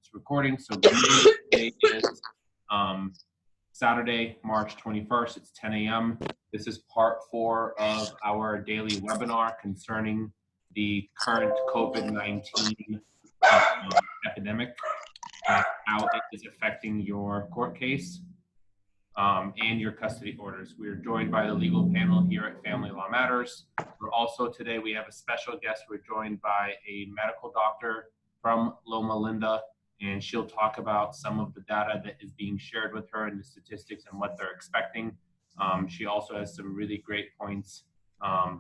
it's recording. So today is Saturday, March 21st. It's 10 a.m. This is part 4 of our daily webinar concerning the current COVID-19 epidemic and how it is affecting your court case and your custody orders. We are joined by the legal panel here at Family Law Matters. We're also today, we have a special guest. We're joined by a medical doctor from Loma, and she'll talk about some of the data that is being shared with her and the statistics and what they're expecting. She also has some really great points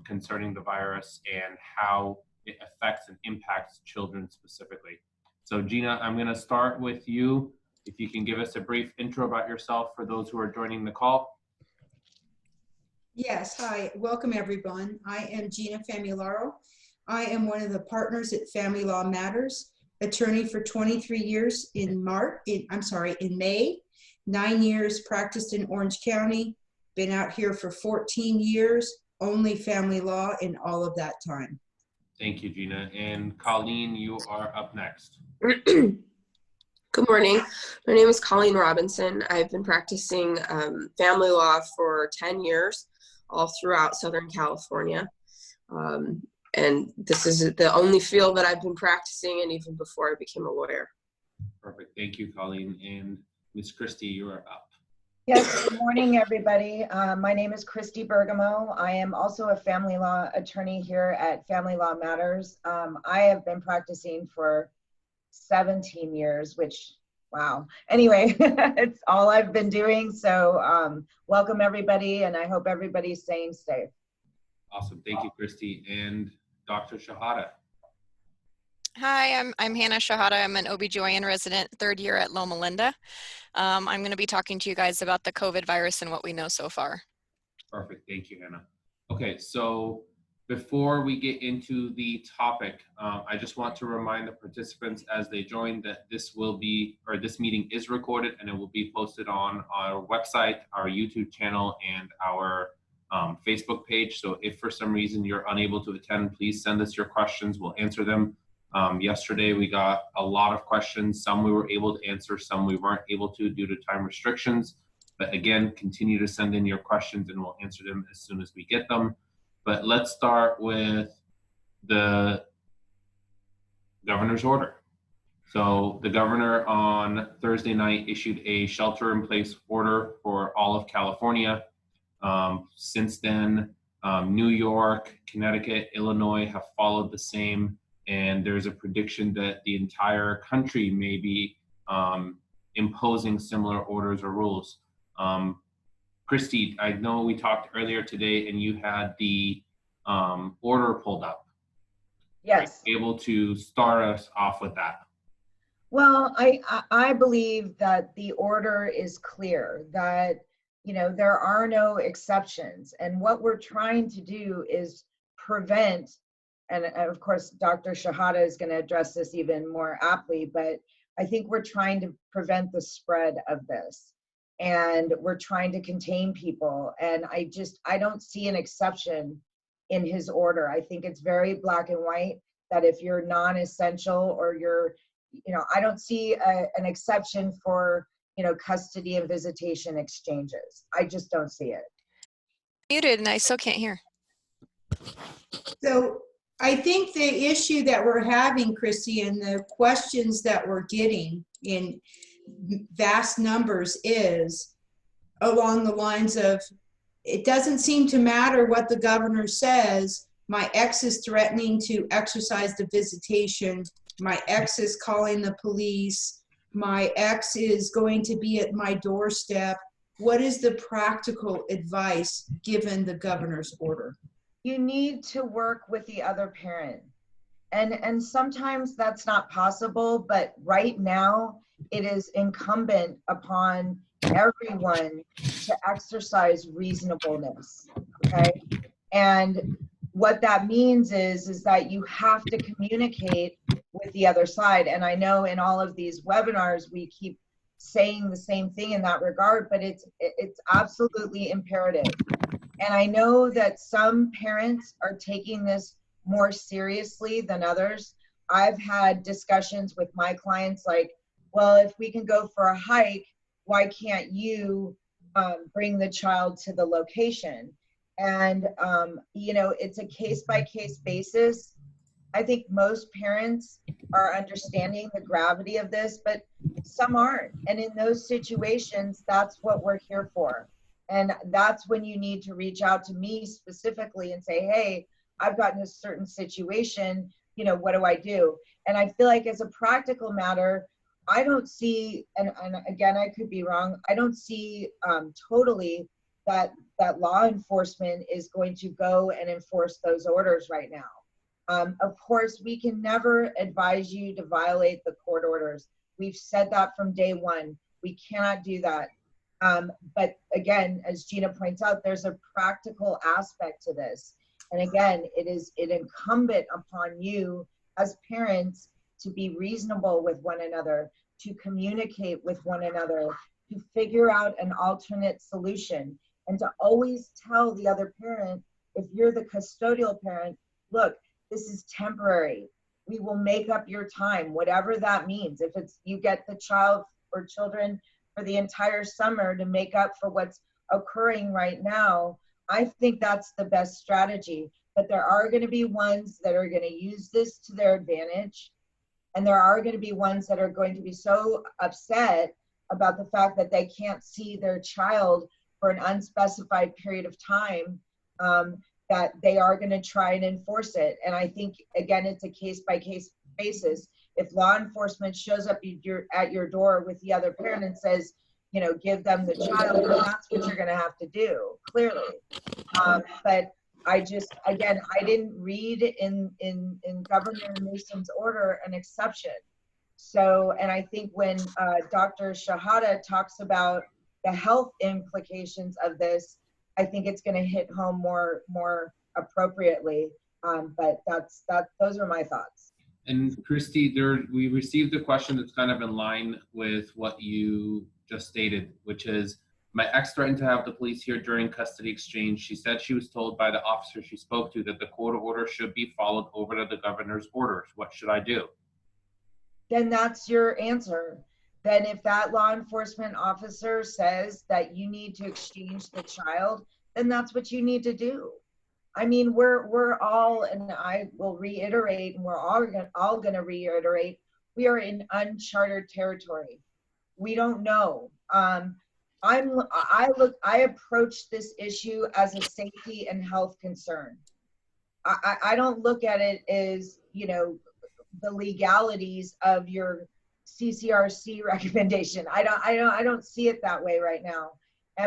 concerning the virus and how it affects and impacts children specifically. So Gina, I'm gonna start with you. If you can give us a brief intro about yourself for those who are joining the call. Yes, hi, welcome everyone. I am Gina Famularo. I am one of the partners at Family Law Matters, attorney for 23 years in May, 9 years practiced in Orange County, been out here for 14 years, only family law in all of that time. Thank you, Gina. And Colleen, you are up next. Good morning. My name is Colleen Robinson. I've been practicing family law for 10 years, all throughout Southern California. And this is the only field that I've been practicing, and even before I became a lawyer. Perfect. Thank you, Colleen. And Ms. Christie, you are up. Yes, good morning, everybody. My name is Christy Bergamo. I am also a family law attorney here at Family Law Matters. I have been practicing for 17 years, which, wow. Anyway, it's all I've been doing. So welcome everybody, and I hope everybody's staying safe. Awesome. Thank you, Christy. And Dr. Shehata. Hi, I'm Hannah Shehata. I'm an OBGYN resident, 3rd year at Loma. I'm going to be talking to you guys about the COVID virus and what we know so far. Perfect. Thank you, Hannah. Okay, so before we get into the topic, I just want to remind the participants as they join that this meeting is recorded and it will be posted on our website, our YouTube channel, and our Facebook page. So if for some reason you're unable to attend, please send us your questions. We'll answer them. Yesterday we got a lot of questions. Some we were able to answer, some we weren't able to due to time restrictions. But again, continue to send in your questions and we'll answer them as soon as we get them. But let's start with the governor's order. So the governor on Thursday night issued a shelter-in-place order for all of California. Since then, New York, Connecticut, Illinois have followed the same, and there's a prediction that the entire country may be imposing similar orders or rules. Christy, I know we talked earlier today and you had the order pulled up. Yes. Are you able to start us off with that? Well, I believe that the order is clear, that there are no exceptions. And what we're trying to do is prevent, and of course, Dr. Shehata is going to address this even more aptly, but I think we're trying to prevent the spread of this. And we're trying to contain people. And I don't see an exception in his order. I think it's very black and white that if you're non-essential or you're, I don't see an exception for, custody and visitation exchanges. I just don't see it. Muted and I still can't hear. So I think the issue that we're having, Christy, and the questions that we're getting in vast numbers is along the lines of, it doesn't seem to matter what the governor says. My ex is threatening to exercise the visitation. My ex is calling the police. My ex is going to be at my doorstep. What is the practical advice given the governor's order? You need to work with the other parent. And sometimes that's not possible, but right now it is incumbent upon everyone to exercise reasonableness, okay? And what that means is that you have to communicate with the other side. And I know in all of these webinars, we keep saying the same thing in that regard, but it's absolutely imperative. And I know that some parents are taking this more seriously than others. I've had discussions with my clients like, well, if we can go for a hike, why can't you bring the child to the location? And, it's a case-by-case basis. I think most parents are understanding the gravity of this, but some aren't. And in those situations, that's what we're here for. And that's when you need to reach out to me specifically and say, hey, I've gotten a certain situation, what do I do? And I feel like as a practical matter, I don't see, and again, I could be wrong, I don't see totally that law enforcement is going to go and enforce those orders right now. Of course, we can never advise you to violate the court orders. We've said that from day one. We cannot do that. But again, as Gina points out, there's a practical aspect to this. And again, it is incumbent upon you as parents to be reasonable with one another, to communicate with one another, to figure out an alternate solution, and to always tell the other parent, if you're the custodial parent, look, this is temporary. We will make up your time, whatever that means. If it's you get the child or children for the entire summer to make up for what's occurring right now, I think that's the best strategy. But there are going to be ones that are going to use this to their advantage. And there are going to be ones that are going to be so upset about the fact that they can't see their child for an unspecified period of time, that they are going to try and enforce it. And I think, again, it's a case-by-case basis. If law enforcement shows up at your door with the other parent and says, give them the child, then that's what you're going to have to do, clearly. But I didn't read in Governor Newsom's order an exception. So, and I think when Dr. Shehata talks about the health implications of this, I think it's going to hit home more appropriately. But those are my thoughts. And Christy, we received a question that's kind of in line with what you just stated, which is, my ex threatened to have the police here during custody exchange. She said she was told by the officer she spoke to that the court order should be followed over to the governor's orders. What should I do? Then that's your answer. Then if that law enforcement officer says that you need to exchange the child, then that's what you need to do. I mean, we're all, and I will reiterate, and we're all going to reiterate, we are in uncharted territory. We don't know. I approach this issue as a safety and health concern. I don't look at it as, the legalities of your CCRC recommendation. I don't see it that way right now.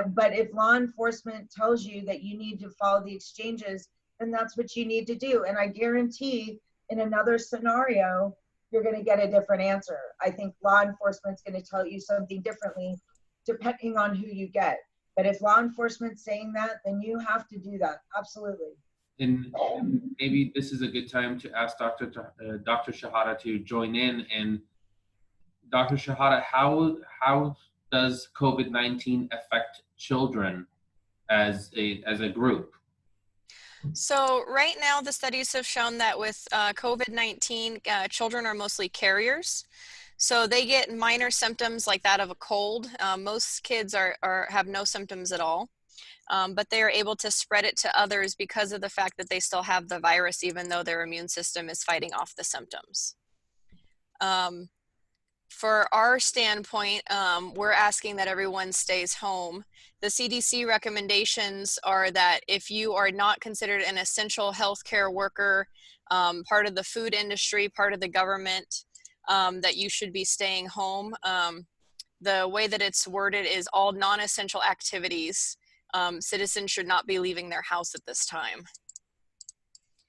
But if law enforcement tells you that you need to follow the exchanges, then that's what you need to do. And I guarantee in another scenario, you're going to get a different answer. I think law enforcement's going to tell you something differently depending on who you get. But if law enforcement's saying that, then you have to do that. Absolutely. And maybe this is a good time to ask Dr. Shehata to join in. And Dr. Shehata, how does COVID-19 affect children as a group? So right now, the studies have shown that with COVID-19, children are mostly carriers. So they get minor symptoms like that of a cold. Most kids have no symptoms at all, but they are able to spread it to others because of the fact that they still have the virus, even though their immune system is fighting off the symptoms. For our standpoint, we're asking that everyone stays home. The CDC recommendations are that if you are not considered an essential healthcare worker, part of the food industry, part of the government, that you should be staying home. The way that it's worded is all non-essential activities. Citizens should not be leaving their house at this time.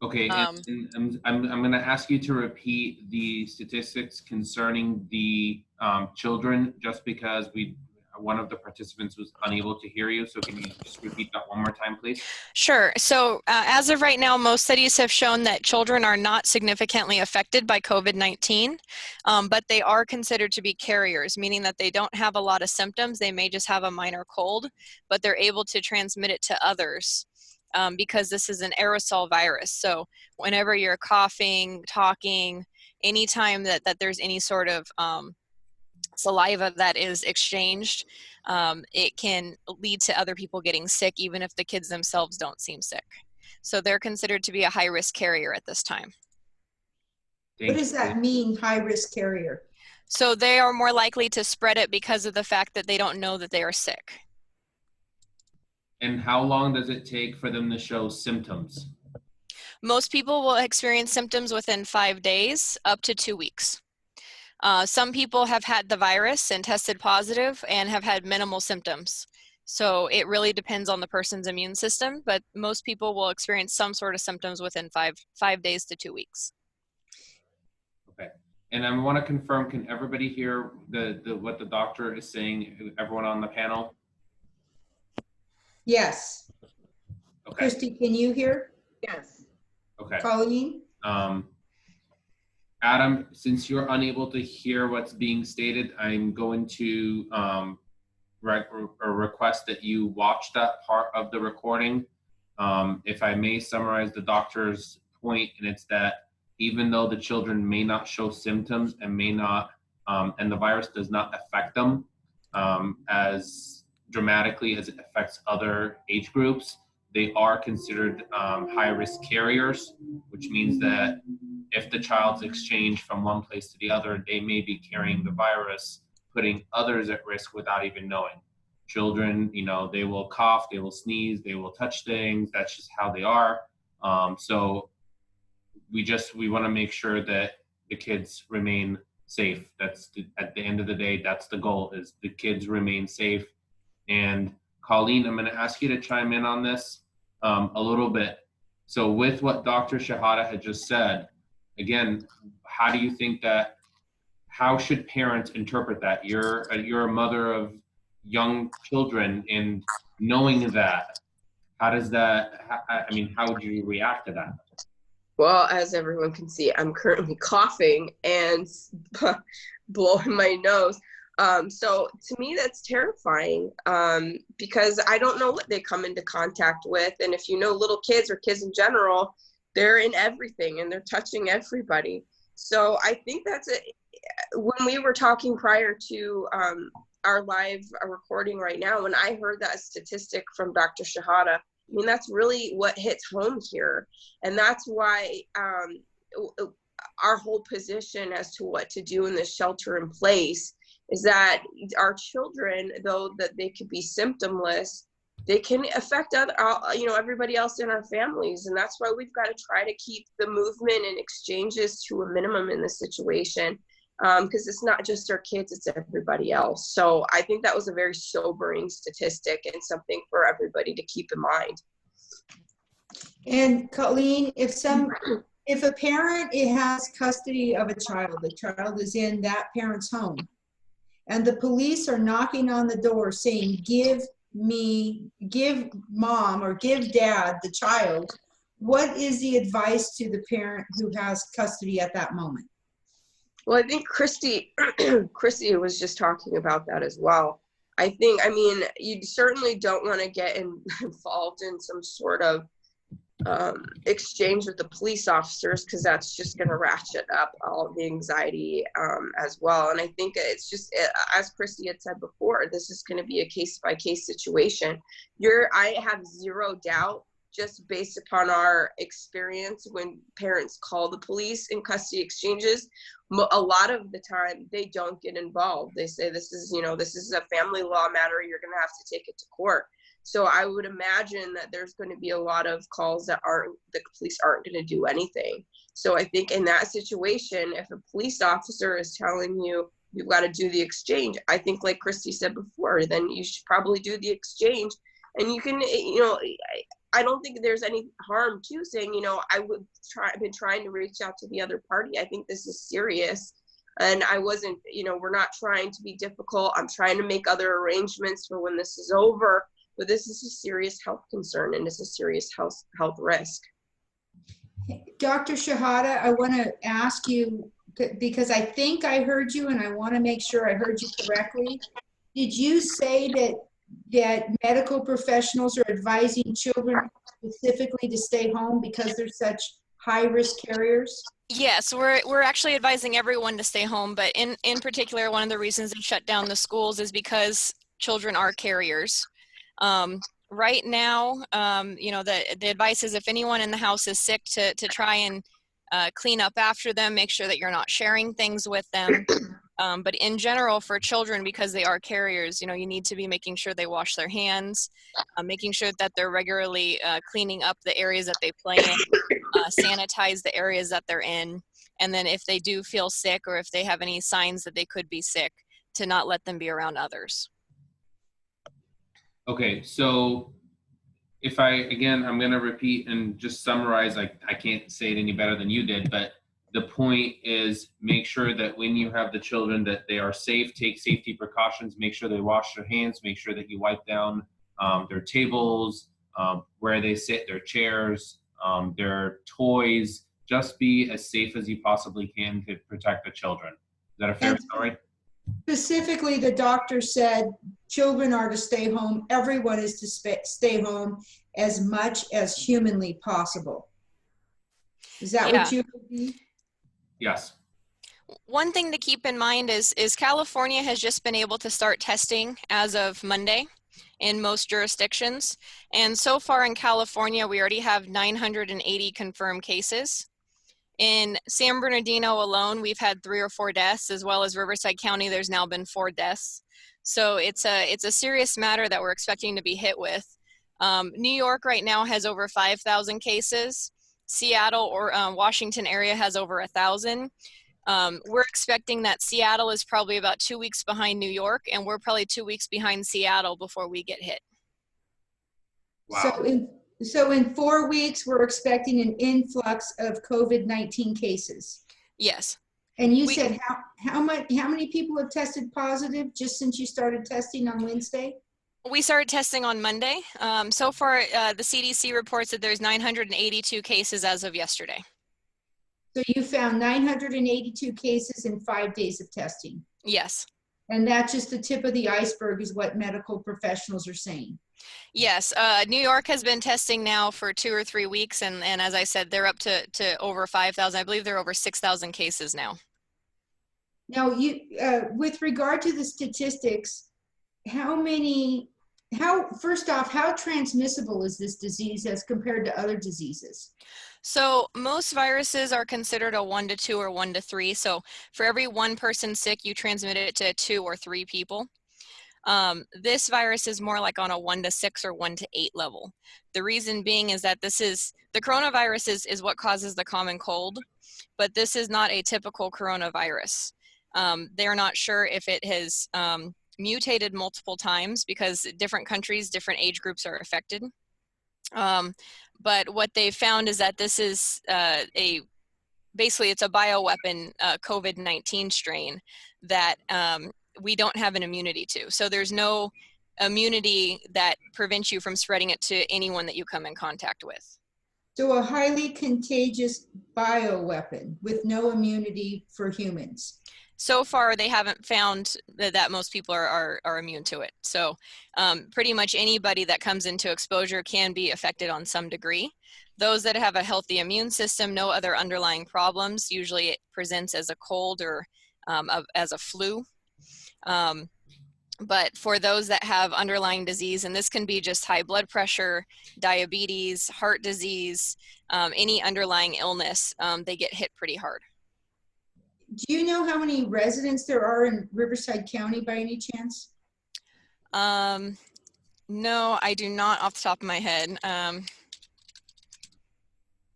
Okay, and I'm going to ask you to repeat the statistics concerning the children, just because one of the participants was unable to hear you. So can you just repeat that one more time, please? Sure. So as of right now, most studies have shown that children are not significantly affected by COVID-19, but they are considered to be carriers, meaning that they don't have a lot of symptoms. They may just have a minor cold, but they're able to transmit it to others. Because this is an aerosol virus. So whenever you're coughing, talking, anytime that there's any sort of saliva that is exchanged, it can lead to other people getting sick, even if the kids themselves don't seem sick. So they're considered to be a high-risk carrier at this time. What does that mean, high-risk carrier? So they are more likely to spread it because of the fact that they don't know that they are sick. And how long does it take for them to show symptoms? Most people will experience symptoms within 5 days, up to 2 weeks. Some people have had the virus and tested positive and have had minimal symptoms. So it really depends on the person's immune system, but most people will experience some sort of symptoms within 5 days to 2 weeks. Okay. And I want to confirm, can everybody hear what the doctor is saying, everyone on the panel? Yes. Okay. Christy, can you hear? Yes. Okay. Colleen? Adam, since you're unable to hear what's being stated, I'm going to request that you watch that part of the recording. If I may summarize the doctor's point, and it's that even though the children may not show symptoms and may not, and the virus does not affect them as dramatically as it affects other age groups, they are considered high-risk carriers, which means that if the child's exchanged from one place to the other, they may be carrying the virus, putting others at risk without even knowing. Children, you know, they will cough, they will sneeze, they will touch things. That's just how they are. So we want to make sure that the kids remain safe. That's at the end of the day, that's the goal, is the kids remain safe. And Colleen, I'm going to ask you to chime in on this a little bit. So with what Dr. Shehata had just said, again, how do you think how should parents interpret that? You're a mother of young children, and knowing that, how would you react to that? Well, as everyone can see, I'm currently coughing and blowing my nose. So to me, that's terrifying because I don't know what they come into contact with. And if you know little kids or kids in general, they're in everything and they're touching everybody. So I think when we were talking prior to our live recording right now, when I heard that statistic from Dr. Shehata, I mean, that's really what hits home here. And that's why our whole position as to what to do in this shelter in place is that our children, though that they could be symptomless, they can affect everybody else in our families. And that's why we've got to try to keep the movement and exchanges to a minimum in this situation, because it's not just our kids, it's everybody else. So I think that was a very sobering statistic and something for everybody to keep in mind. And Colleen, if a parent has custody of a child, the child is in that parent's home, and the police are knocking on the door saying, give mom or give dad the child, what is the advice to the parent who has custody at that moment? Well, I think Christy was just talking about that as well. You certainly don't want to get involved in some sort of exchange with the police officers, because that's just going to ratchet up all the anxiety as well. And I think it's just, as Christy had said before, this is going to be a case-by-case situation. I have zero doubt, just based upon our experience when parents call the police in custody exchanges, a lot of the time they don't get involved. They say this is a family law matter, you're going to have to take it to court. So I would imagine that there's going to be a lot of calls that the police aren't going to do anything. So I think in that situation, if a police officer is telling you you've got to do the exchange, I think like Christy said before, then you should probably do the exchange. And you can, I don't think there's any harm to saying, I've been trying to reach out to the other party. I think this is serious. And I wasn't, we're not trying to be difficult. I'm trying to make other arrangements for when this is over. But this is a serious health concern, and it's a serious health risk. Dr. Shehata, I want to ask you, because I think I heard you, and I want to make sure I heard you correctly. Did you say that medical professionals are advising children specifically to stay home because they're such high-risk carriers? Yes, we're actually advising everyone to stay home, but in particular, one of the reasons they shut down the schools is because children are carriers. Right now, the advice is if anyone in the house is sick to try and clean up after them, make sure that you're not sharing things with them. But in general, for children, because they are carriers, you need to be making sure they wash their hands, making sure that they're regularly cleaning up the areas that they play in, sanitize the areas that they're in, and then if they do feel sick or if they have any signs that they could be sick, to not let them be around others. Okay, so I'm going to repeat and just summarize. I can't say it any better than you did, but the point is make sure that when you have the children that they are safe, take safety precautions, make sure they wash their hands, make sure that you wipe down their tables, where they sit, their chairs, their toys. Just be as safe as you possibly can to protect the children. Is that a fair summary? Specifically, the doctor said children are to stay home. Everyone is to stay home as much as humanly possible. Is that what you believe? Yes. One thing to keep in mind is California has just been able to start testing as of Monday in most jurisdictions. And so far in California, we already have 980 confirmed cases. In San Bernardino alone, we've had 3 or 4 deaths, as well as Riverside County, there's now been 4 deaths. So it's a serious matter that we're expecting to be hit with. New York right now has over 5,000 cases. Seattle or Washington area has over 1,000. We're expecting that Seattle is probably about 2 weeks behind New York, and we're probably 2 weeks behind Seattle before we get hit. Wow. So in 4 weeks, we're expecting an influx of COVID-19 cases. Yes. And you said how many people have tested positive just since you started testing on Wednesday? We started testing on Monday. So far, the CDC reports that there's 982 cases as of yesterday. So you found 982 cases in 5 days of testing? Yes. And that's just the tip of the iceberg is what medical professionals are saying. Yes, New York has been testing now for 2 or 3 weeks, and as I said, they're up to over 5,000. I believe they're over 6,000 cases now. Now, with regard to the statistics, first off, how transmissible is this disease as compared to other diseases? So most viruses are considered a 1 to 2 or 1 to 3. So for every 1 person sick, you transmit it to 2 or 3 people. This virus is more like on a 1 to 6 or 1 to 8 level. The reason being is that the coronavirus is what causes the common cold, but this is not a typical coronavirus. They're not sure if it has mutated multiple times because different countries, different age groups are affected. But what they found is that this is basically it's a bioweapon COVID-19 strain that we don't have an immunity to. So there's no immunity that prevents you from spreading it to anyone that you come in contact with. So a highly contagious bioweapon with no immunity for humans. So far, they haven't found that most people are immune to it. So pretty much anybody that comes into exposure can be affected on some degree. Those that have a healthy immune system, no other underlying problems, usually it presents as a cold or as a flu. But for those that have underlying disease, and this can be just high blood pressure, diabetes, heart disease, any underlying illness, they get hit pretty hard. Do you know how many residents there are in Riverside County by any chance? No, I do not off the top of my head.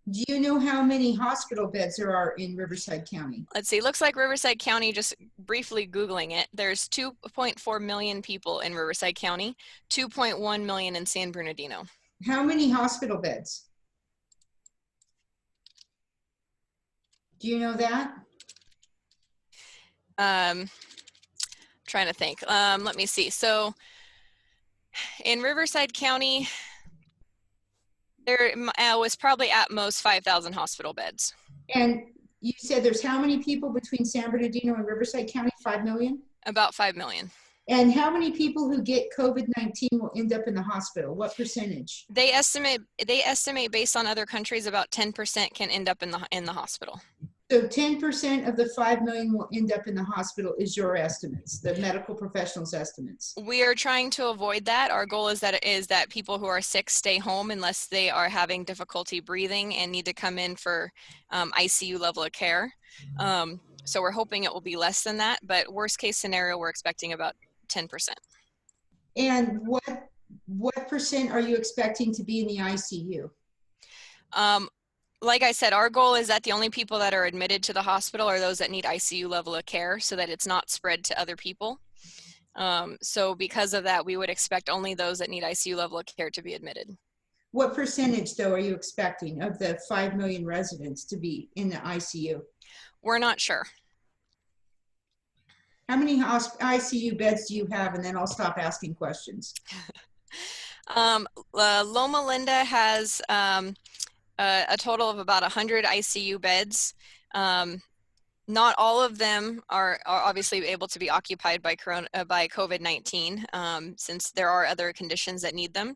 Do you know how many hospital beds there are in Riverside County? Let's see, looks like Riverside County, just briefly Googling it, there's 2.4 million people in Riverside County, 2.1 million in San Bernardino. How many hospital beds? Do you know that? Trying to think. Let me see. So in Riverside County, there was probably at most 5,000 hospital beds. And you said there's how many people between San Bernardino and Riverside County? 5 million? About 5 million. And how many people who get COVID-19 will end up in the hospital? What percentage? They estimate based on other countries, about 10% can end up in the hospital. So 10% of the 5 million will end up in the hospital is your estimates, the medical professionals' estimates. We are trying to avoid that. Our goal is that people who are sick stay home unless they are having difficulty breathing and need to come in for ICU level of care. So we're hoping it will be less than that, but worst case scenario, we're expecting about 10%. And what percent are you expecting to be in the ICU? Like I said, our goal is that the only people that are admitted to the hospital are those that need ICU level of care so that it's not spread to other people. So because of that, we would expect only those that need ICU level of care to be admitted. What percentage, though, are you expecting of the 5 million residents to be in the ICU? We're not sure. How many ICU beds do you have? And then I'll stop asking questions. Loma Linda has a total of about 100 ICU beds. Not all of them are obviously able to be occupied by COVID-19, since there are other conditions that need them.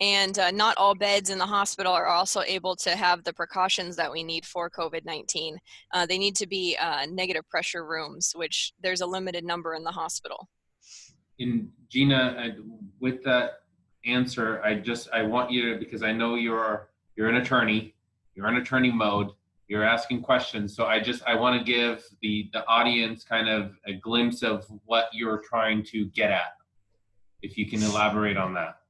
And not all beds in the hospital are also able to have the precautions that we need for COVID-19. They need to be negative pressure rooms, which there's a limited number in the hospital. In Gina, with that answer, I want you to, because I know you're an attorney, you're in attorney mode, you're asking questions. So I want to give the audience kind of a glimpse of what you're trying to get at. If you can elaborate on that.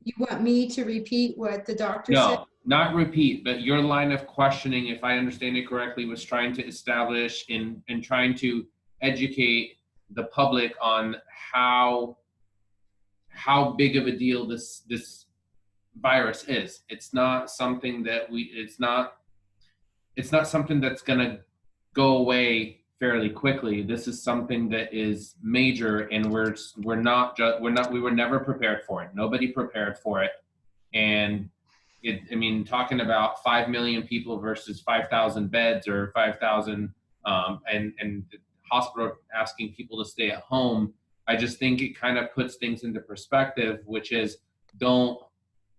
You want me to repeat what the doctor said? No, not repeat, but your line of questioning, if I understand it correctly, was trying to establish and trying to educate the public on how big of a deal this virus is. It's not something that it's not something that's going to go away fairly quickly. This is something that is major, and we were never prepared for it. Nobody prepared for it. And talking about 5 million people versus 5,000 beds or 5,000 and the hospital asking people to stay at home, I just think it kind of puts things into perspective, which is, don't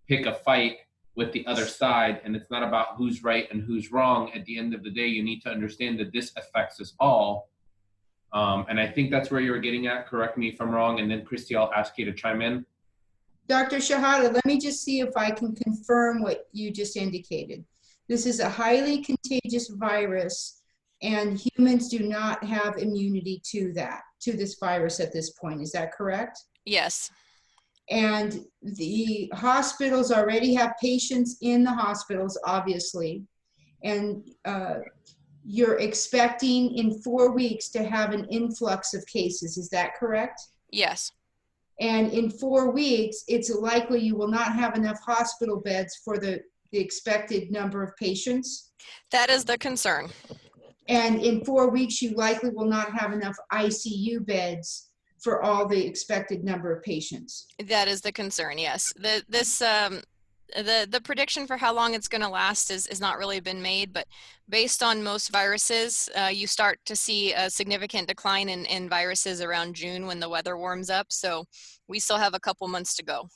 pick a fight with the other side. And it's not about who's right and who's wrong. At the end of the day, you need to understand that this affects us all. And I think that's where you're getting at. Correct me if I'm wrong. And then Christy, I'll ask you to chime in. Dr. Shehata, let me just see if I can confirm what you just indicated. This is a highly contagious virus, and humans do not have immunity to this virus at this point. Is that correct? Yes. And the hospitals already have patients in the hospitals, obviously. And you're expecting in 4 weeks to have an influx of cases. Is that correct? Yes. And in 4 weeks, it's likely you will not have enough hospital beds for the expected number of patients. That is the concern. And in 4 weeks, you likely will not have enough ICU beds for all the expected number of patients. That is the concern, yes. The prediction for how long it's going to last is not really been made, but based on most viruses, you start to see a significant decline in viruses around June when the weather warms up. So we still have a couple months to go.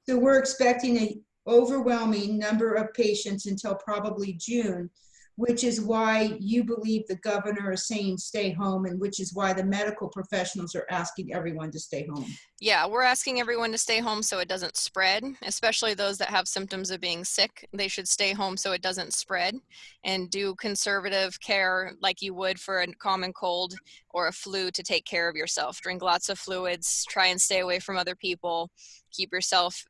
So we're expecting an overwhelming number of patients until probably June, which is why you believe the governor is saying stay home, and which is why the medical professionals are asking everyone to stay home. Yeah, we're asking everyone to stay home so it doesn't spread, especially those that have symptoms of being sick. They should stay home so it doesn't spread, and do conservative care like you would for a common cold or a flu to take care of yourself. Drink lots of fluids, try and stay away from other people, keep yourself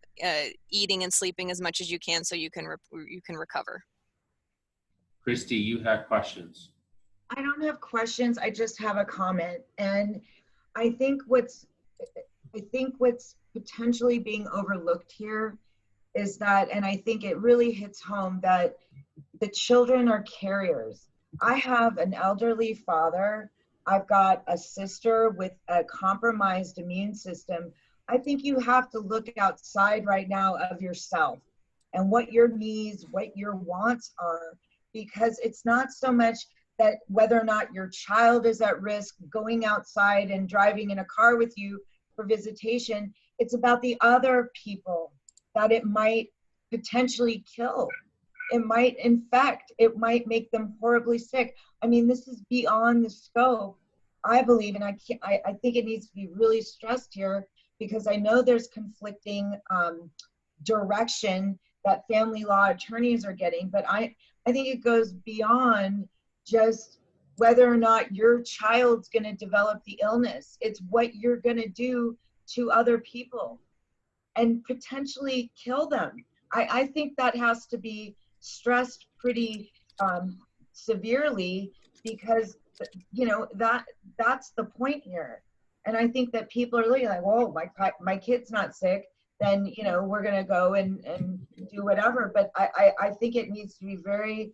eating and sleeping as much as you can so you can recover. Christy, you have questions. I don't have questions. I just have a comment. And I think what's potentially being overlooked here is that, and I think it really hits home, that the children are carriers. I have an elderly father. I've got a sister with a compromised immune system. I think you have to look outside right now of yourself and what your needs, what your wants are, because it's not so much that whether or not your child is at risk going outside and driving in a car with you for visitation. It's about the other people that it might potentially kill. it might infect, it might make them horribly sick. I mean, this is beyond the scope, I believe, and I think it needs to be really stressed here, because I know there's conflicting direction that family law attorneys are getting, but I think it goes beyond just whether or not your child's going to develop the illness. It's what you're going to do to other people and potentially kill them. I think that has to be stressed pretty severely, because you know that's the point here. And I think that people are looking like, whoa, my kid's not sick, then you know we're gonna go and do whatever. But I think it needs to be very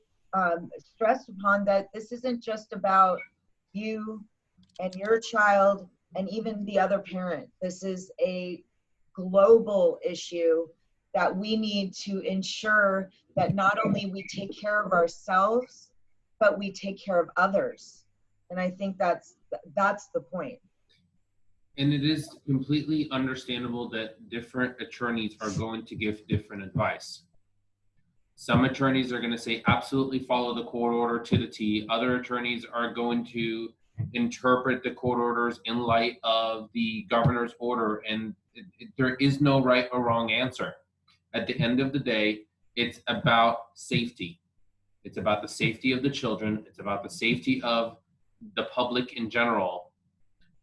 stressed upon that this isn't just about you and your child and even the other parent. This is a global issue that we need to ensure that not only we take care of ourselves, but we take care of others. And I think that's the point. And it is completely understandable that different attorneys are going to give different advice. Some attorneys are going to say, absolutely follow the court order to the T. Other attorneys are going to interpret the court orders in light of the governor's order. And there is no right or wrong answer. At the end of the day, it's about safety. It's about the safety of the children. It's about the safety of the public in general.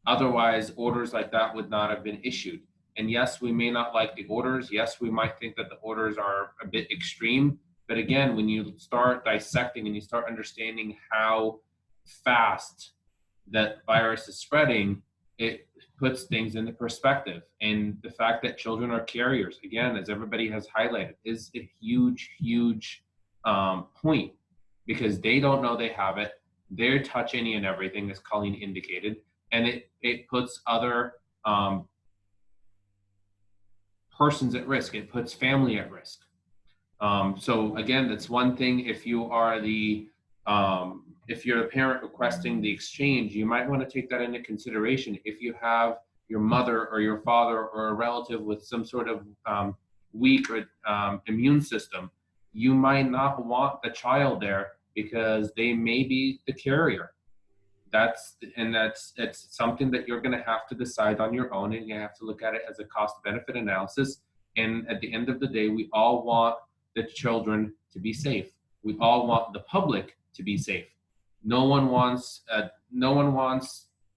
Otherwise, orders like that would not have been issued. And yes, we may not like the orders. Yes, we might think that the orders are a bit extreme. But again, when you start dissecting and you start understanding how fast that virus is spreading, it puts things into perspective. And the fact that children are carriers, again, as everybody has highlighted, is a huge, huge point, because they don't know they have it. They're touch any and everything, as Colleen indicated, and it puts other persons at risk. It puts family at risk. So again, that's one thing. If you are if you're a parent requesting the exchange, you might want to take that into consideration. If you have your mother or your father or a relative with some sort of weak or immune system, you might not want the child there because they may be the carrier. It's something that you're going to have to decide on your own, and you have to look at it as a cost-benefit analysis. And at the end of the day, we all want the children to be safe. We all want the public to be safe. No one wants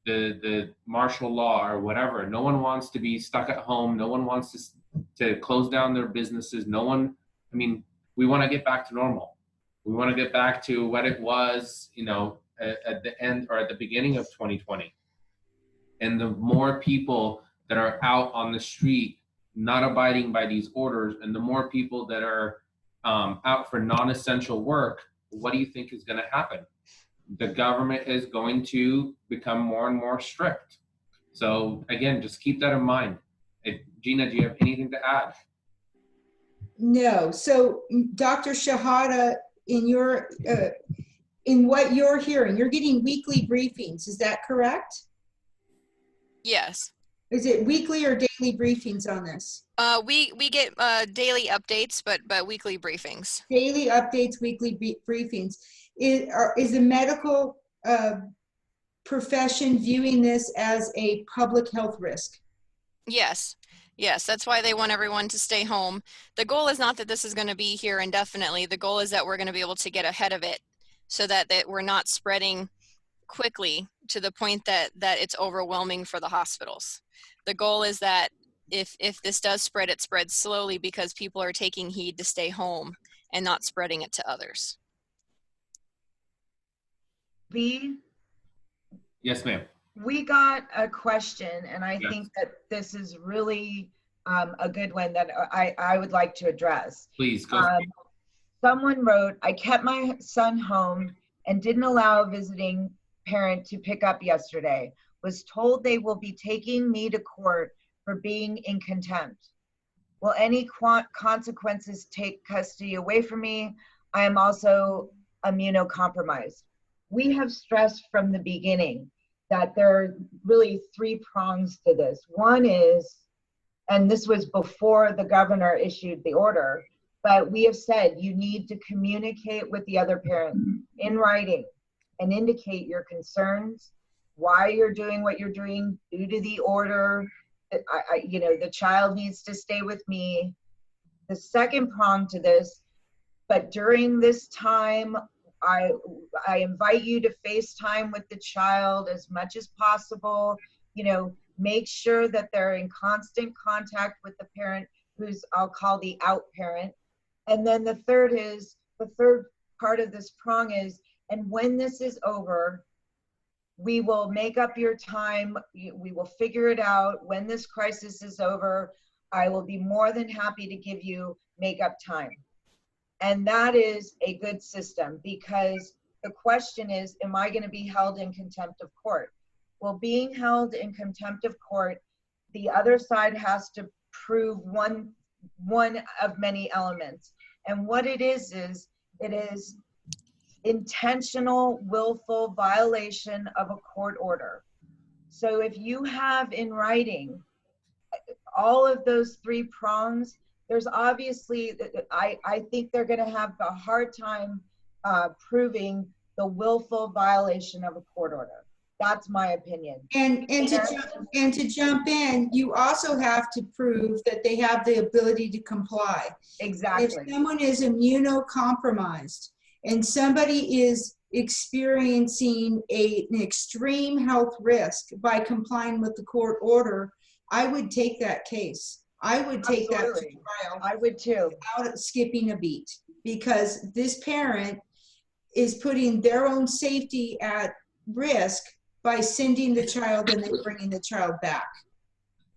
the martial law or whatever. No one wants to be stuck at home. No one wants to close down their businesses. We want to get back to normal. We want to get back to what it was, at the end or at the beginning of 2020. And the more people that are out on the street not abiding by these orders, and the more people that are out for non-essential work, what do you think is going to happen? The government is going to become more and more strict. So again, just keep that in mind. Gina, do you have anything to add? No. So Dr. Shehata, in what you're hearing, you're getting weekly briefings. Is that correct? Yes. Is it weekly or daily briefings on this? We get daily updates, but weekly briefings. Daily updates, weekly briefings. Is the medical profession viewing this as a public health risk? Yes. That's why they want everyone to stay home. The goal is not that this is going to be here indefinitely. The goal is that we're going to be able to get ahead of it, so that we're not spreading quickly to the point that it's overwhelming for the hospitals. The goal is that if this does spread, it spreads slowly because people are taking heed to stay home and not spreading it to others. Yes, ma'am. We got a question, and I Yes. think that this is really a good one that I would like to address. Please go. Someone wrote, I kept my son home and didn't allow a visiting parent to pick up yesterday. Was told they will be taking me to court for being in contempt. Will any consequences take custody away from me? I am also immunocompromised. We have stressed from the beginning that there are really three prongs to this. One is, and this was before the governor issued the order, But we have said you need to communicate with the other parent in writing and indicate your concerns, why you're doing what you're doing due to the order. The child needs to stay with me. The second prong to this, but during this time, I invite you to FaceTime with the child as much as possible. Make sure that they're in constant contact with the parent who's, I'll call the out parent. And then the third part of this prong is, and when this is over, we will make up your time. We will figure it out. When this crisis is over, I will be more than happy to give you make-up time. And that is a good system, because the question is, am I going to be held in contempt of court? Well, being held in contempt of court, the other side has to prove one of many elements. And what it is intentional, willful violation of a court order. So if you have in writing all of those three prongs, there's obviously, I think they're going to have a hard time proving the willful violation of a court order. That's my opinion. And to jump in, you also have to prove that they have the ability to comply. Exactly. If someone is immunocompromised and somebody is experiencing an extreme health risk by complying with the court order, I would take that case. I would take that to trial. I would too. Without skipping a beat, because this parent is putting their own safety at risk by sending the child and then bringing the child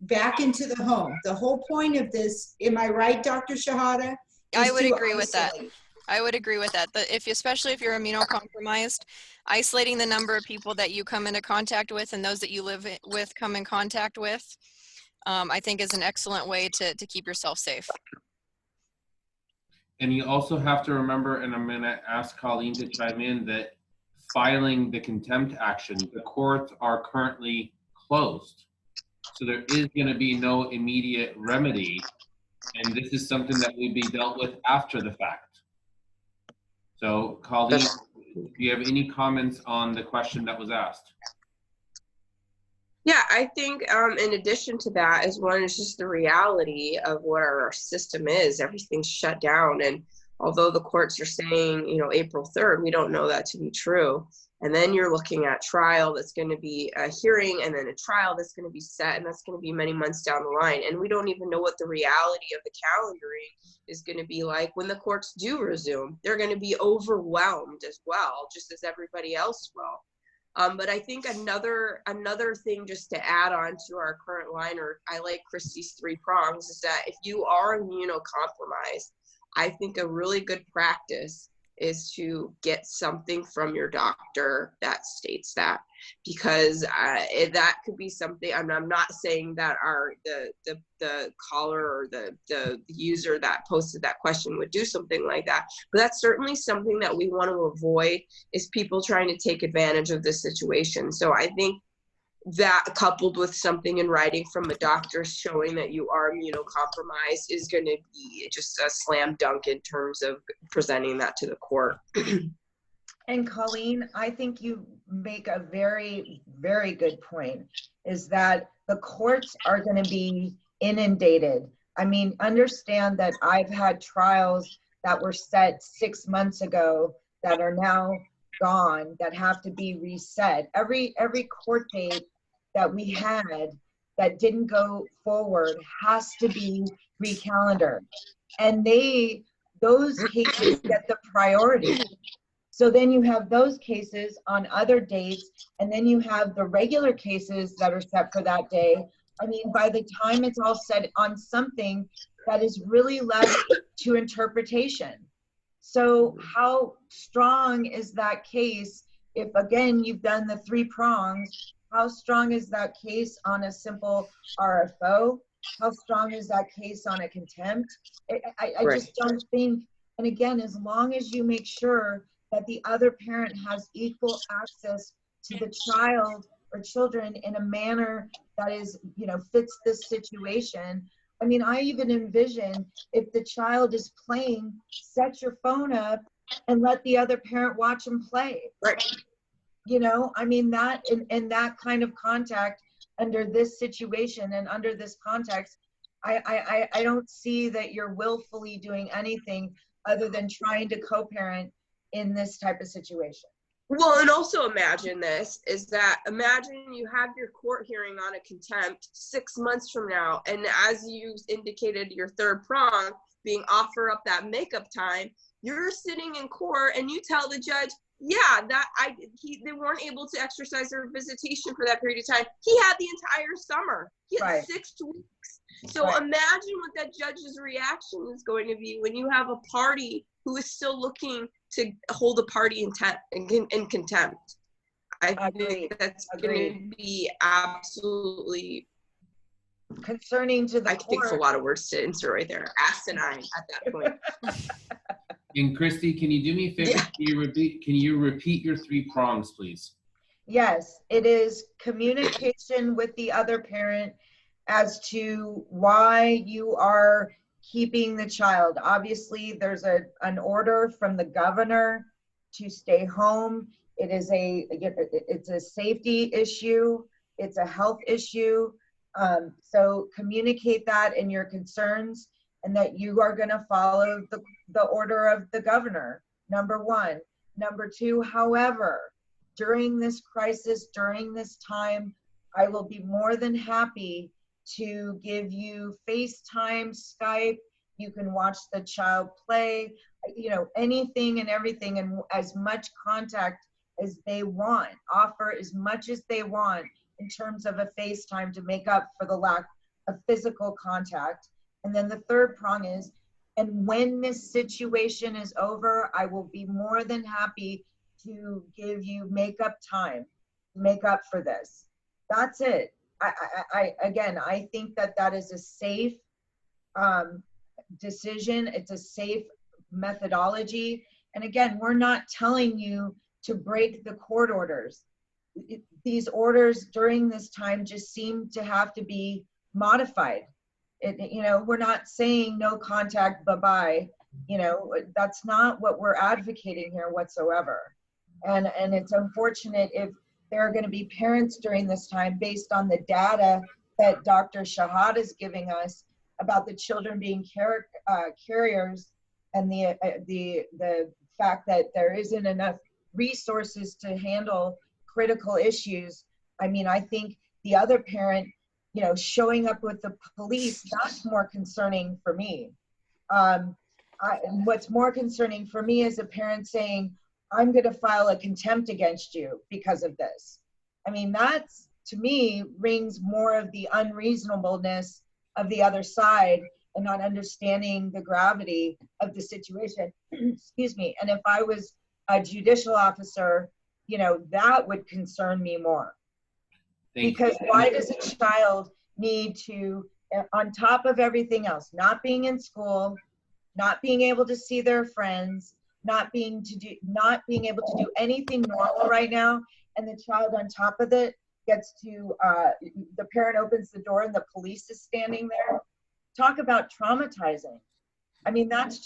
back into the home. The whole point of this, am I right, Dr. Shehata? I would agree with that. I would agree with that. Especially if you're immunocompromised, isolating the number of people that you come into contact with and those that you live with come in contact with, I think is an excellent way to keep yourself safe. And you also have to remember, and I'm going to ask Colleen to chime in, that filing the contempt action, the courts are currently closed. So there is going to be no immediate remedy. And this is something that will be dealt with after the fact. So Colleen, do you have any comments on the question that was asked? Yeah, I think in addition to that is just the reality of what our system is. Everything's shut down. And although the courts are saying, April 3rd, we don't know that to be true. And then you're looking at trial that's going to be a hearing, and then a trial that's going to be set, and that's going to be many months down the line. And we don't even know what the reality of the calendaring is going to be like when the courts do resume. They're going to be overwhelmed as well, just as everybody else will. But I think another thing just to add on to our current line, or I like Christy's three prongs, is that if you are immunocompromised, I think a really good practice is to get something from your doctor that states that, because that could be something. I'm not saying that the caller or the user that posted that question would do something like that, but that's certainly something that we want to avoid, is people trying to take advantage of this situation. So I think that, coupled with something in writing from a doctor showing that you are immunocompromised, is going to be just a slam dunk in terms of presenting that to the court. And Colleen, I think you make a very, very good point, is that the courts are going to be inundated. I mean, understand that I've had trials that were set 6 months ago that are now gone, that have to be reset. Every court date that we had that didn't go forward has to be recalendared, and those cases get the priority. So then you have those cases on other dates, and then you have the regular cases that are set for that day. I mean, by the time it's all set on something that is really left to interpretation. So how strong is that case if, again, you've done the three prongs? How strong is that case on a simple RFO? How strong is that case on a contempt? I just don't think, and again, as long as you make sure that the other parent has equal access to the child or children in a manner that is, fits this situation, I mean, I even envision if the child is playing, set your phone up and let the other parent watch them play. Right. You know, I mean, that in that kind of contact under this situation and under this context, I don't see that you're willfully doing anything other than trying to co-parent in this type of situation. Well, and also imagine this, is that imagine you have your court hearing on a contempt 6 months from now, and as you indicated, your third prong being offer up that makeup time, you're sitting in court and you tell the judge, yeah, they weren't able to exercise their visitation for that period of time. He had the entire summer. He had Right. 6 weeks. So Right. imagine what that judge's reaction is going to be when you have a party who is still looking to hold a party in contempt. I Agreed. think that's Agreed. going to be absolutely, Concerning to the I think it's a court. lot of words to insert right there, asinine at that point. And Christy, can you do me a favor? Yeah. Can you repeat your 3 prongs, please? Yes, it is communication with the other parent as to why you are keeping the child. Obviously, there's an order from the governor to stay home. It's a safety issue. It's a health issue. So communicate that in your concerns and that you are going to follow the order of the governor, number 1. Number 2, however, during this crisis, during this time, I will be more than happy to give you FaceTime, Skype. You can watch the child play, you know, anything and everything, and as much contact as they want. Offer as much as they want in terms of a FaceTime to make up for the lack of physical contact. And then the third prong is, and when this situation is over, I will be more than happy to give you makeup time, make up for this. That's it. I think that is a safe decision. It's a safe methodology. And again, we're not telling you to break the court orders. These orders during this time just seem to have to be modified. You know, we're not saying no contact, bye-bye. You know, that's not what we're advocating here whatsoever. And it's unfortunate if there are going to be parents during this time based on the data that Dr. Shehata is giving us about the children being carriers and the fact that there isn't enough resources to handle critical issues. I mean, I think the other parent, you know, showing up with the police, that's more concerning for me. What's more concerning for me is a parent saying, I'm going to file a contempt against you because of this. I mean, that's, to me, rings more of the unreasonableness of the other side and not understanding the gravity of the situation. Excuse me. And if I was a judicial officer, you know, that would concern me more. Because why does a child need to, on top of everything else, not being in school, not being able to see their friends, not being able to do anything normal right now, and the child on top of it gets to, the parent opens the door and the police is standing there. Talk about traumatizing. I mean, that's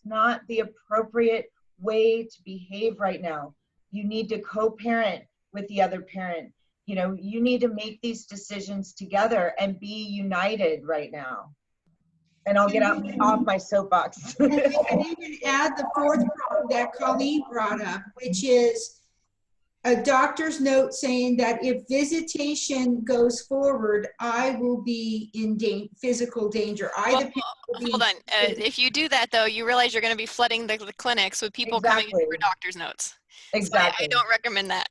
not the appropriate way to behave right now. You need to co-parent with the other parent. You know, you need to make these decisions together and be united right now. And I'll get off my soapbox. And you can add the 4th problem that Colleen brought up, which is a doctor's note saying that if visitation goes forward, I will be in physical danger. Hold on. If you do that, though, you realize you're going to be flooding the clinics with people coming in for doctor's notes. Exactly. So I don't recommend that.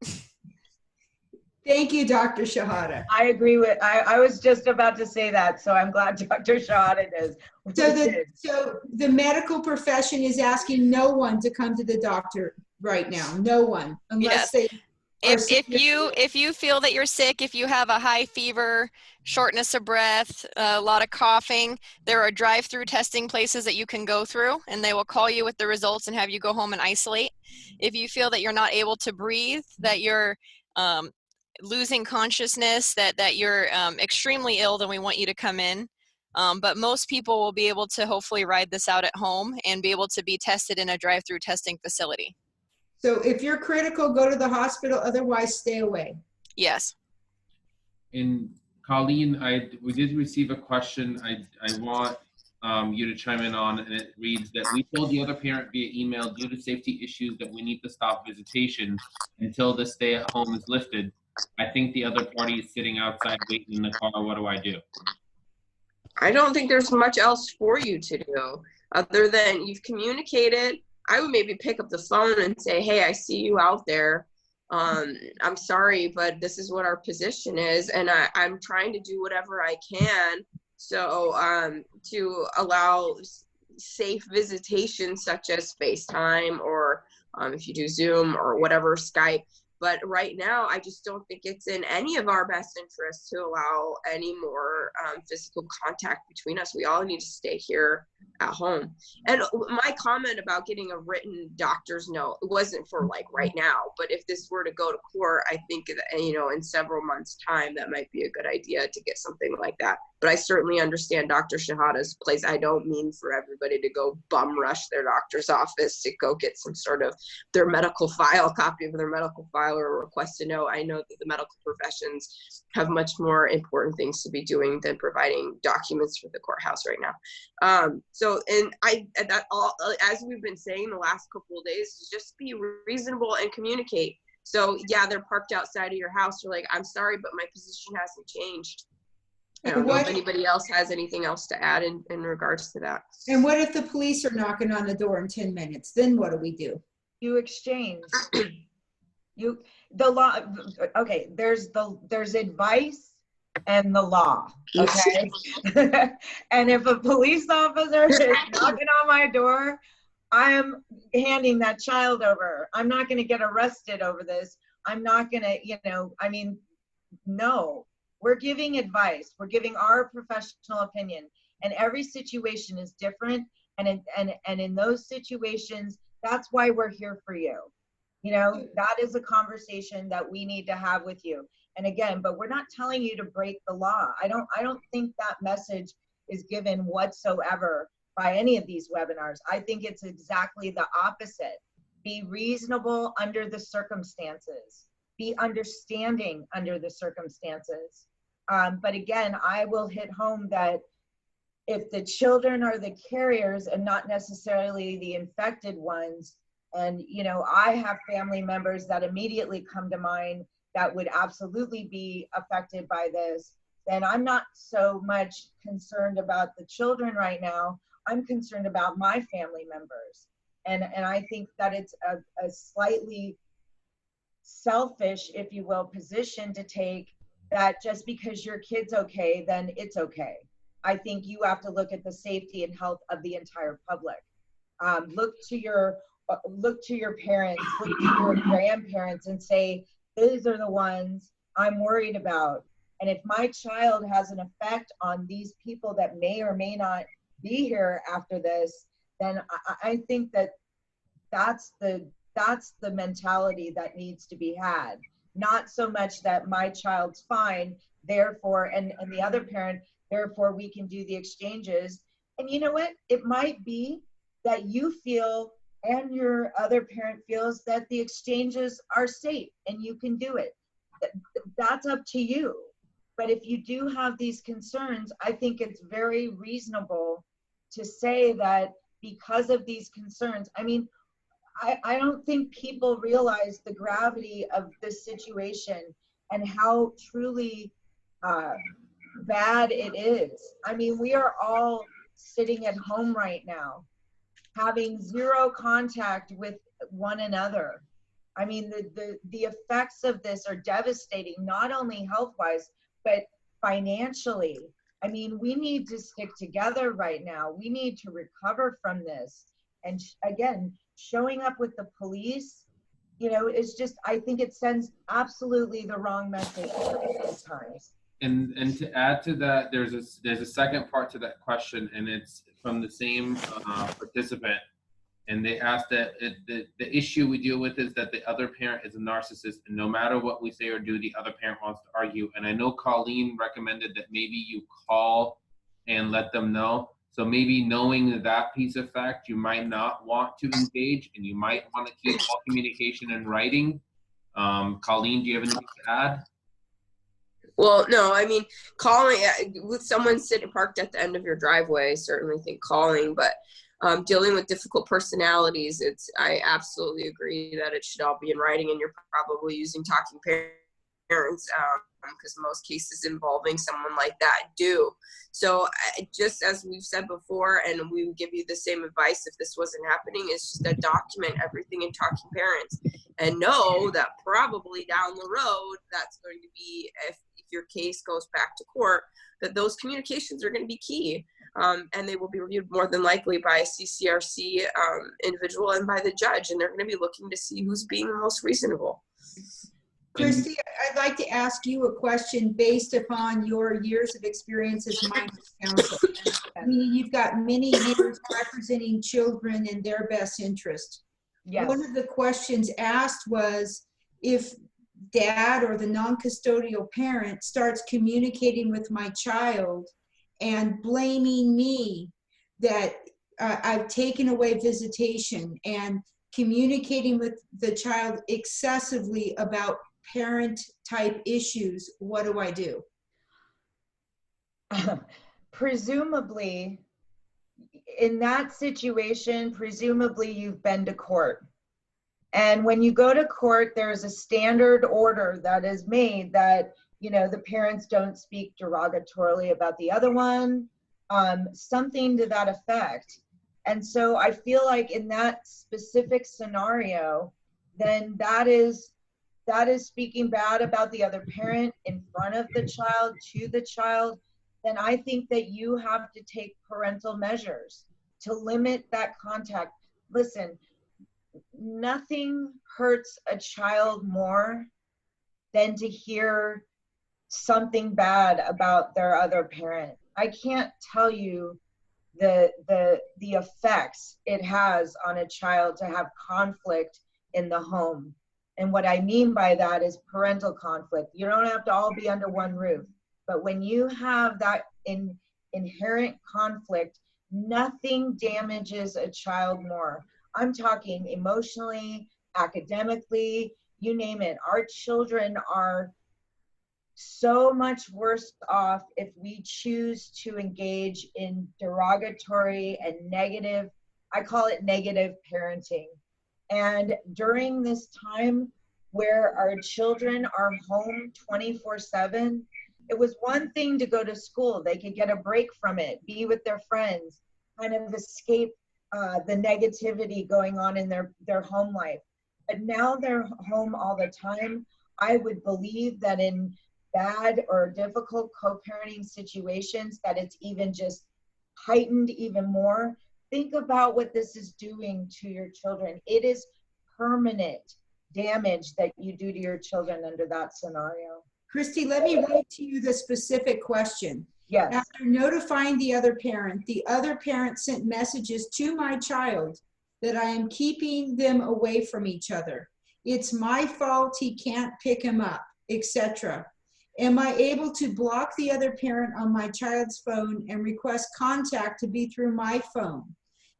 Thank you, Dr. Shehata. I agree with, I was just about to say that, so I'm glad Dr. Shehata does. So the medical profession is asking no one to come to the doctor right now. No one, unless they. If you feel that you're sick, if you have a high fever, shortness of breath, a lot of coughing, there are drive-through testing places that you can go through, and they will call you with the results and have you go home and isolate. If you feel that you're not able to breathe, that you're losing consciousness, that you're extremely ill, then we want you to come in. But most people will be able to hopefully ride this out at home and be able to be tested in a drive-through testing facility. So if you're critical, go to the hospital, otherwise stay away. Yes. And Colleen, we did receive a question I want you to chime in on, and it reads that we told the other parent via email due to safety issues that we need to stop visitation until the stay at home is lifted. I think the other party is sitting outside waiting in the car. What do I do? I don't think there's much else for you to do other than you've communicated. I would maybe pick up the phone and say, hey, I see you out there. I'm sorry, but this is what our position is. And I'm trying to do whatever I can. So to allow safe visitation, such as FaceTime or if you do Zoom or whatever, Skype. But right now, I just don't think it's in any of our best interests to allow any more physical contact between us. We all need to stay here at home. And my comment about getting a written doctor's note, it wasn't for like right now, but if this were to go to court, I think that, you know, in several months' time, that might be a good idea to get something like that. But I certainly understand Dr. Shehata's place. I don't mean for everybody to go bum rush their doctor's office to go get some sort of their medical file, copy of their medical file, or a request to know. I know that the medical professions have much more important things to be doing than providing documents for the courthouse right now. As we've been saying the last couple of days, just be reasonable and communicate. So yeah, they're parked outside of your house. You're like, I'm sorry, but my position hasn't changed. I don't know if anybody else has anything else to add in regards to that. And what if the police are knocking on the door in 10 minutes? Then what do we do? You exchange. The law. Okay, there's advice and the law. Okay. And if a police officer is knocking on my door, I am handing that child over. I'm not going to get arrested over this. I'm not going to, no. We're giving advice. We're giving our professional opinion, and every situation is different. And in those situations, that's why we're here for you. You know, that is a conversation that we need to have with you. And again, but we're not telling you to break the law. I don't think that message is given whatsoever by any of these webinars. I think it's exactly the opposite. Be reasonable under the circumstances. Be understanding under the circumstances. But again, I will hit home that if the children are the carriers and not necessarily the infected ones, and you know, I have family members that immediately come to mind that would absolutely be affected by this, then I'm not so much concerned about the children right now. I'm concerned about my family members. And I think that it's a slightly selfish, if you will, position to take, that just because your kid's okay, then it's okay. I think you have to look at the safety and health of the entire public. Look to your parents, look to your grandparents and say, these are the ones I'm worried about. And if my child has an effect on these people that may or may not be here after this, then I think that that's the mentality that needs to be had. Not so much that my child's fine, therefore, and the other parent, therefore we can do the exchanges. And you know what? It might be that you feel and your other parent feels that the exchanges are safe and you can do it. That's up to you. But if you do have these concerns, I think it's very reasonable to say that because of these concerns, I don't think people realize the gravity of this situation and how truly bad it is. We are all sitting at home right now, having zero contact with one another. The effects of this are devastating, not only health-wise, but financially. We need to stick together right now. We need to recover from this. And again, showing up with the police, it's just, I think it sends absolutely the wrong message at these times. And to add to that, there's a second part to that question, and it's from the same participant. And they asked that the issue we deal with is that the other parent is a narcissist, and no matter what we say or do, the other parent wants to argue. And I know Colleen recommended that maybe you call and let them know. So maybe knowing that piece of fact, you might not want to engage, and you might want to keep all communication in writing. Colleen, do you have anything to add? Well, no, I mean, calling with someone sitting parked at the end of your driveway, I certainly think calling, but dealing with difficult personalities, I absolutely agree that it should all be in writing, and you're probably using talking parents because most cases involving someone like that do. So just as we've said before, and we would give you the same advice if this wasn't happening, is just to document everything in talking parents and know that probably down the road, that's going to be, if your case goes back to court, that those communications are going to be key. And they will be reviewed more than likely by a CCRC individual and by the judge, and they're going to be looking to see who's being the most reasonable. Christy, I'd like to ask you a question based upon your years of experience as minors counsel. I mean, you've got many years representing children in their best interest. Yes. One of the questions asked was if dad or the non-custodial parent starts communicating with my child and blaming me that I've taken away visitation and communicating with the child excessively about parent type issues, what do I do? Presumably, in that situation, presumably you've been to court. And when you go to court, there's a standard order that is made that, you know, the parents don't speak derogatorily about the other one, something to that effect. And so I feel like in that specific scenario, then that is speaking bad about the other parent in front of the child, to the child. Then I think that you have to take parental measures to limit that contact. Listen, nothing hurts a child more than to hear something bad about their other parent. I can't tell you the effects it has on a child to have conflict in the home. And what I mean by that is parental conflict. You don't have to all be under one roof, but when you have that inherent conflict, nothing damages a child more. I'm talking emotionally, academically, you name it. Our children are so much worse off if we choose to engage in derogatory and negative, I call it negative parenting. And during this time where our children are home 24/7, it was one thing to go to school. They could get a break from it, be with their friends, kind of escape the negativity going on in their home life. But now they're home all the time. I would believe that in bad or difficult co-parenting situations, that it's even just heightened even more. Think about what this is doing to your children. It is permanent damage that you do to your children under that scenario. Christy, let me read to you the specific question. Yes. After notifying the other parent sent messages to my child that I am keeping them away from each other. It's my fault he can't pick him up, etc. Am I able to block the other parent on my child's phone and request contact to be through my phone?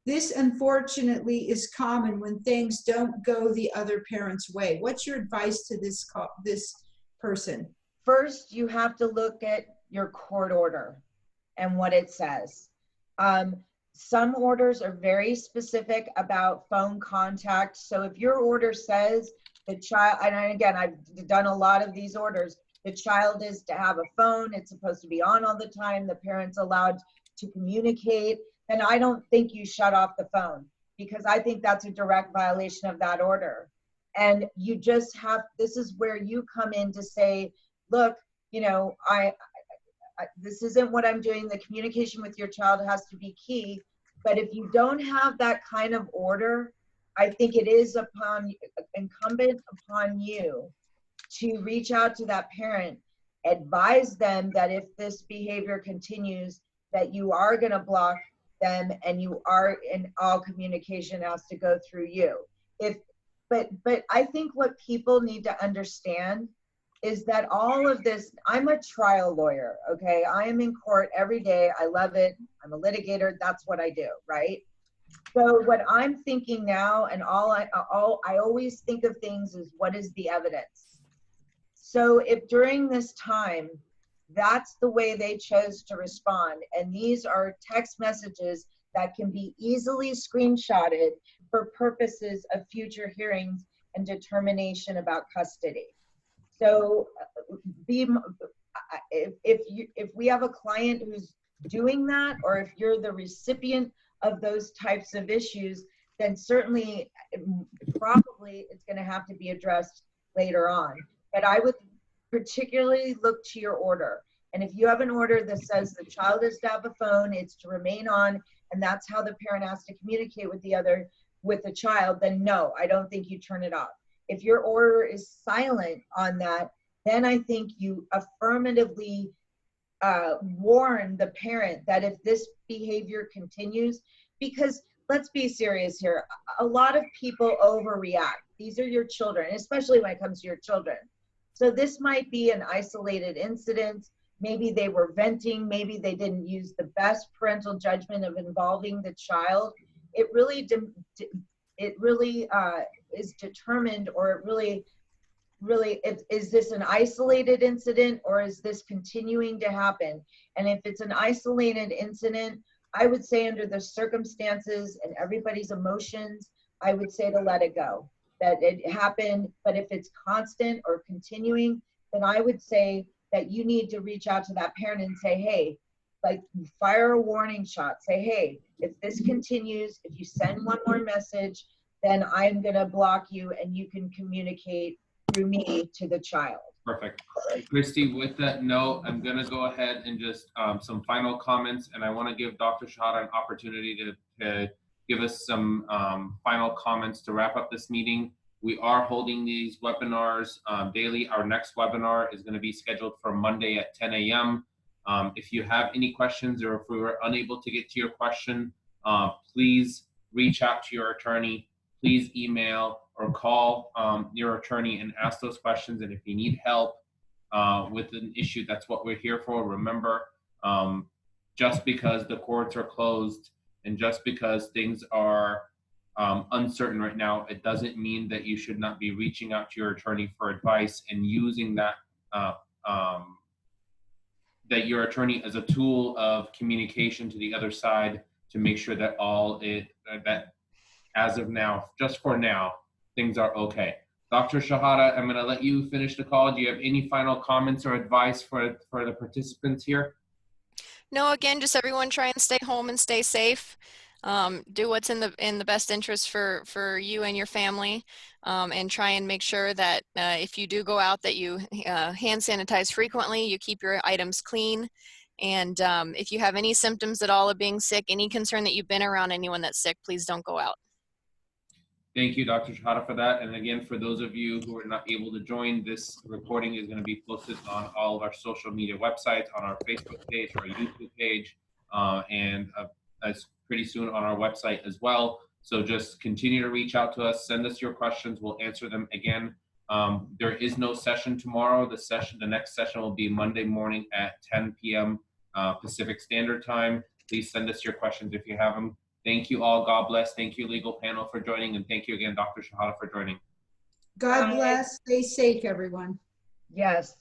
This, unfortunately, is common when things don't go the other parent's way. What's your advice to this person? First, you have to look at your court order and what it says. Some orders are very specific about phone contact. So if your order says the child, and again, I've done a lot of these orders, the child is to have a phone, it's supposed to be on all the time, the parent's allowed to communicate, then I don't think you shut off the phone, because I think that's a direct violation of that order. And you just have, this is where you come in to say, look, you know, this isn't what I'm doing. The communication with your child has to be key. But if you don't have that kind of order, I think it is incumbent upon you to reach out to that parent, advise them that if this behavior continues, that you are going to block them and you are, in all communication has to go through you. But I think what people need to understand is that all of this, I'm a trial lawyer, okay? I am in court every day. I love it. I'm a litigator. That's what I do, right? So what I'm thinking now, and I always think of things as what is the evidence? So if during this time, that's the way they chose to respond, and these are text messages that can be easily screenshotted for purposes of future hearings and determination about custody. So if we have a client who's doing that, or if you're the recipient of those types of issues, then certainly probably it's going to have to be addressed later on. But I would particularly look to your order. And if you have an order that says the child is to have a phone, it's to remain on, and that's how the parent has to communicate with the child, then no, I don't think you turn it off. If your order is silent on that, then I think you affirmatively warn the parent that if this behavior continues, because let's be serious here, a lot of people overreact. These are your children, especially when it comes to your children. So this might be an isolated incident. Maybe they were venting, maybe they didn't use the best parental judgment of involving the child. It really is determined, or it really, is this an isolated incident, or is this continuing to happen? And if it's an isolated incident, I would say under the circumstances and everybody's emotions, I would say to let it go, that it happened. But if it's constant or continuing, then I would say that you need to reach out to that parent and say, hey, like, fire a warning shot. Say, hey, if this continues, if you send one more message, then I'm going to block you, and you can communicate through me to the child. Perfect. Christy, with that note, I'm going to go ahead and just some final comments, and I want to give Dr. Shehata an opportunity to give us some final comments to wrap up this meeting. We are holding these webinars daily. Our next webinar is going to be scheduled for Monday at 10 a.m. If you have any questions, or if we were unable to get to your question, please reach out to your attorney. Please email or call your attorney and ask those questions. And if you need help with an issue, that's what we're here for. Remember, just because the courts are closed and just because things are uncertain right now, it doesn't mean that you should not be reaching out to your attorney for advice and using that that your attorney as a tool of communication to the other side to make sure that that as of now, just for now, things are okay. Dr. Shehata, I'm going to let you finish the call. Do you have any final comments or advice for the participants here? No, again, just everyone try and stay home and stay safe. Do what's in the best interest for you and your family, and try and make sure that if you do go out, that you hand sanitize frequently, you keep your items clean. And if you have any symptoms at all of being sick, any concern that you've been around anyone that's sick, please don't go out. Thank you, Dr. Shehata, for that. And again, for those of you who are not able to join, this recording is going to be posted on all of our social media websites, on our Facebook page, our YouTube page, and as pretty soon on our website as well. So just continue to reach out to us, send us your questions, we'll answer them again. There is no session tomorrow. The next session will be Monday morning at 10 p.m. Pacific Standard Time. Please send us your questions if you have them. Thank you all. God bless. Thank you, legal panel, for joining. And thank you again, Dr. Shehata, for joining. God bless. Stay safe, everyone. Yes.